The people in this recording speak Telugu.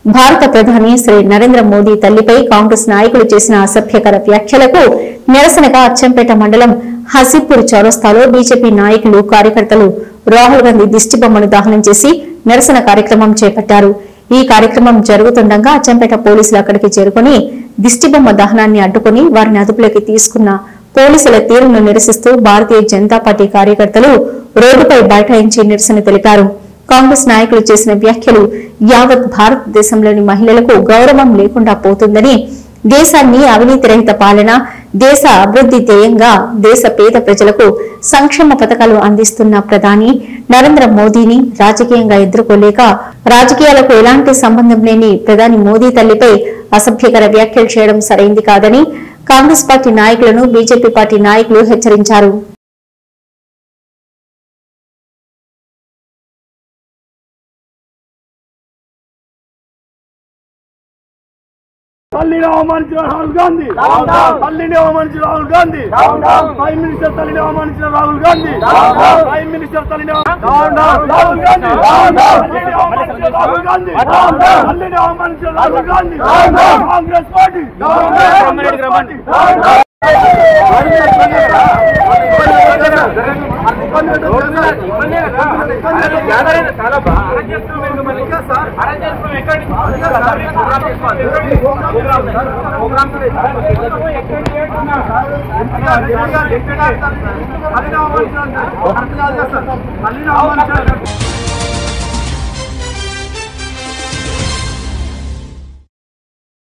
భారత ప్రధాని శ్రీ నరేంద్ర మోదీ తల్లిపై కాంగ్రెస్ నాయకులు చేసిన అసభ్యకర వ్యాఖ్యలకు నిరసనగా అచ్చంపేట మండలం హసీపూర్ చౌరస్తాలో బీజేపీ నాయకులు కార్యకర్తలు రాహుల్ గాంధీ దిష్టిబొమ్మను దహనం చేసి నిరసన కార్యక్రమం చేపట్టారు। ఈ కార్యక్రమం జరుగుతుండగా అచ్చంపేట పోలీసులు అక్కడికి చేరుకుని దిష్టిబొమ్మ దహనాన్ని అడ్డుకుని వారిని అదుపులోకి తీసుకున్న పోలీసుల తీరును నిరసిస్తూ భారతీయ జనతా పార్టీ కార్యకర్తలు రోడ్డుపై బైఠాయించి నిరసన తెలిపారు। కాంగ్రెస్ నాయకులు చేసిన వ్యాఖ్యలు యావత్ భారతదేశంలోని మహిళలకు గౌరవం లేకుండా పోతుందని, దేశాన్ని అవినీతి రహిత పాలన, దేశ అభివృద్ధి ధ్యేయంగా దేశ పేద ప్రజలకు సంక్షేమ పథకాలు అందిస్తున్న ప్రధాని నరేంద్ర మోదీని రాజకీయంగా ఎదుర్కోలేక రాజకీయాలకు ఎలాంటి సంబంధం లేని ప్రధాని మోదీ తల్లిపై అసభ్యకర వ్యాఖ్యలు చేయడం సరైంది కాదని కాంగ్రెస్ పార్టీ నాయకులను బీజేపీ పార్టీ నాయకులు హెచ్చరించారు। Tallini avamaninచిన రాహుల్ గాంధీ తల్లిని అవమానించిన రాహుల్ గాంధీ ప్రైమ్ మినిస్టర్ తల్లిని అవమానించిన రాహుల్ గాంధీ ప్రైమ్ మినిస్టర్ తల్లిని రాహుల్ గాంధీ తల్లిని అవమానించిన రాహుల్ గాంధీ తల్లిని అవమానించిన రాహుల్ గాంధీ కాంగ్రెస్ పార్టీ ప్రోగ్రామ్